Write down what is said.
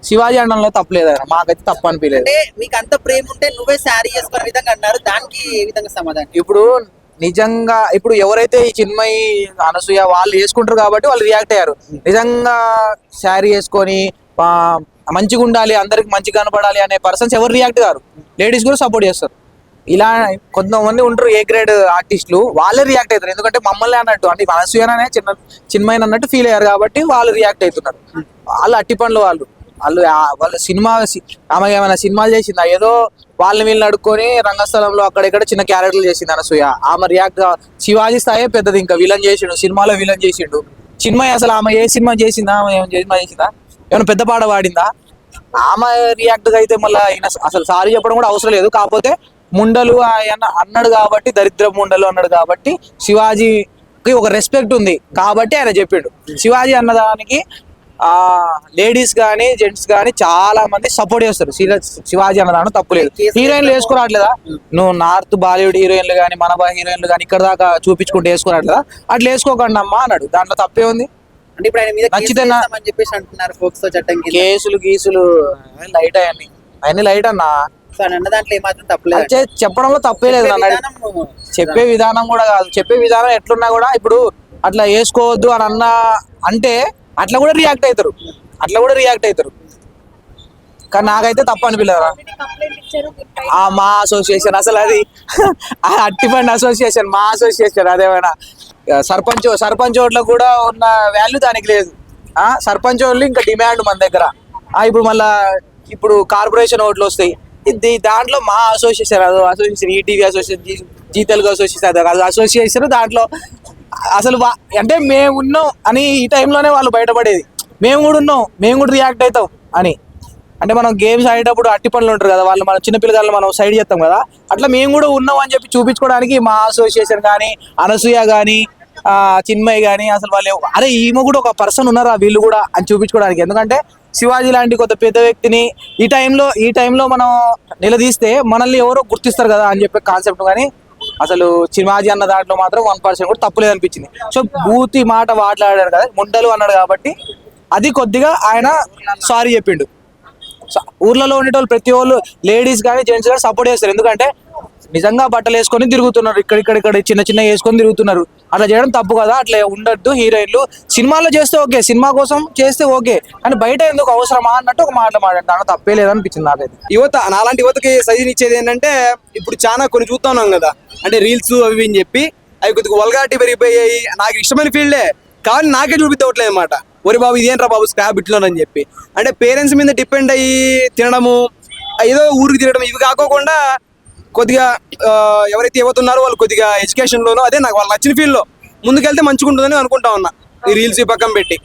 శివాజీ అనడంలో తప్పలేదు, మాకైతే తప్పు అనిపించలేదు. అంటే మీకు అంత ప్రేమ ఉంటే నువ్వే శారీ చేసుకునే విధంగా అన్నారు, దానికి ఏ విధంగా సమాధానం? ఇప్పుడు నిజంగా ఇప్పుడు ఎవరైతే ఈ చిన్మయి అనసూయ వాళ్ళు వేసుకుంటారు కాబట్టి వాళ్ళు రియాక్ట్ అయ్యారు. నిజంగా శారీ వేసుకొని మంచిగా ఉండాలి, అందరికి మంచిగా కనపడాలి అనే పర్సన్స్ ఎవరు రియాక్ట్ కారు. లేడీస్ కూడా సపోర్ట్ చేస్తారు. కొంతమంది ఉంటారు ఏ గ్రేడ్ ఆర్టిస్టులు, వాళ్ళే రియాక్ట్ అవుతారు. ఎందుకంటే మమ్మల్ని అన్నట్టు అంటే అనసూయనే చిన్మయిని అన్నట్టు ఫీల్ అయ్యారు కాబట్టి వాళ్ళు రియాక్ట్ అవుతున్నారు. వాళ్ళు అట్టి పనులు వాళ్ళ సినిమా ఆమె ఏమైనా సినిమాలు చేసిందా? ఏదో వాళ్ళని వీళ్ళని అడుక్కొని రంగస్థలంలో అక్కడెక్కడ చిన్న క్యారెక్టర్లు చేసింది అనసూయ. ఆమె రియాక్ట్ శివాజీ స్థాయే పెద్దది, ఇంకా విలన్ చేసిండు, సినిమాలో విలన్ చేసిండు. చిన్మయి అసలు ఆమె ఏ సినిమా చేసిందా? ఆమె ఏమైనా చేసిందా? ఏమైనా పెద్ద పాట పాడిందా? ఆమె రియాక్ట్ అయితే మళ్ళీ అసలు సారీ చెప్పడం కూడా అవసరం లేదు. కాకపోతే ముండలు అన్నాడు కాబట్టి, దరిద్ర ముండలు అన్నాడు కాబట్టి శివాజీకి ఒక రెస్పెక్ట్ ఉంది కాబట్టి ఆయన చెప్పిండు. శివాజీ అన్నదానికి లేడీస్ కానీ జెంట్స్ కానీ చాలా మంది సపోర్ట్ చేస్తారు. శివాజీ అన్నదాని తప్పులేదు. హీరోయిన్లు వేసుకోరాట్లేదా? నువ్వు నార్త్ బాలీవుడ్ హీరోయిన్లు కానీ మన హీరోయిన్లు కానీ ఇక్కడ దాకా చూపించుకుంటూ వేసుకోరాట్లేదా? అట్లా వేసుకోకండి అమ్మా అన్నాడు. దాంట్లో తప్పే ఉంది. అంటే ఇప్పుడు ఆయన మీద చెప్పేసి అంటున్నారు పోక్సో చట్టం కేసులు గీసులు లైట్ అవన్నీ లైట్ అన్నా. దాంట్లో ఏమాత్రం తప్పలేదు, చెప్పడంలో తప్పే లేదు. చెప్పే విధానం కూడా కాదు, చెప్పే విధానం ఎట్లున్నా కూడా ఇప్పుడు అట్లా వేసుకోవద్దు అని అంటే అట్లా కూడా రియాక్ట్ అవుతారు. కానీ నాకైతే తప్పు అనిపించలేదా? మా అసోసియేషన్ అసలు అది అట్టిపండి అసోసియేషన్, మా అసోసియేషన్ అదేమైనా సర్పంచ్ ఓట్లకు కూడా ఉన్న వాల్యూ దానికి లేదు. సర్పంచ్ ఓట్లు ఇంకా డిమాండ్ మన దగ్గర. ఇప్పుడు కార్పొరేషన్ ఓట్లు వస్తాయి, దాంట్లో మా association ETV association, Zee Telugu association దాంట్లో అసలు అంటే మేము ఉన్నాం అని ఈ టైంలోనే వాళ్ళు బయటపడేది. మేము కూడా ఉన్నాం, మేము కూడా రియాక్ట్ అవుతాం అని. అంటే మనం గేమ్స్ ఆడేటప్పుడు అట్టి పనులు ఉంటారు కదా, వాళ్ళు మన చిన్నపిల్లగాళ్ళు మనం సైడ్ చేస్తాం కదా, అట్లా మేము కూడా ఉన్నాం అని చెప్పి చూపించుకోవడానికి మా అసోసియేషన్ కానీ, అనసూయ కానీ, చిన్మయి కానీ అసలు వాళ్ళు అరే ఈమె కూడా ఒక పర్సన్ ఉన్నారా వీళ్ళు కూడా అని చూపించుకోవడానికి. ఎందుకంటే శివాజీ లాంటి కొత్త పెద్ద వ్యక్తిని ఈ టైంలో మనం నిలదీస్తే మనల్ని ఎవరో గుర్తిస్తారు కదా అని చెప్పే కాన్సెప్ట్. కానీ అసలు శివాజీ అన్న దాంట్లో మాత్రం 1% కూడా తప్పు లేదనిపించింది. సో బూతి మాట మాట్లాడారు కదా, ముండలు అన్నాడు కాబట్టి అది కొద్దిగా ఆయన సారీ చెప్పిండు. ఊర్లలో ఉండేటోళ్ళు ప్రతి వాళ్ళు లేడీస్ కానీ జెంట్స్ కానీ సపోర్ట్ చేస్తారు. ఎందుకంటే నిజంగా బట్టలు వేసుకొని తిరుగుతున్నారు, ఇక్కడ చిన్న వేసుకొని తిరుగుతున్నారు. అట్లా చేయడం తప్పు కదా, అట్లా ఉండద్దు. హీరోయిన్లు సినిమాలో చేస్తే ఓకే, సినిమా కోసం చేస్తే ఓకే, కానీ బయట ఎందుకు అవసరమా అన్నట్టు ఒక మాట మాట్లాడతాను. తప్పే లేదనిపించింది నాకైతే. నాలాంటి యువతకి సజెషన్ ఇచ్చేది ఏంటంటే, ఇప్పుడు చాలా కొన్ని చూస్తా ఉన్నాం కదా, అంటే రీల్స్ అవి అని చెప్పి అవి కొద్దిగా వల్గారిటీ పెరిగిపోయాయి. నాకు ఇష్టమైన ఫీల్డే కానీ నాకే చూపిద్దవట్లేదు అనమాట. ఒరి బాబు ఇదేంట్రా బాబు స్క్రాప్ ఇట్లోనని చెప్పి, అంటే పేరెంట్స్ మీద డిపెండ్ అయ్యి తినడము, ఏదో ఊరికి తినడం, ఇవి కాకోకుండా కొద్దిగా ఎవరైతే యువతున్నారో వాళ్ళు కొద్దిగా ఎడ్యుకేషన్లోనో అదే నాకు వాళ్ళు నచ్చిన ఫీల్డ్లో ముందుకెళ్తే మంచిగా ఉంటుందని అనుకుంటా ఉన్నా, ఈ రీల్స్ పక్కన పెట్టి.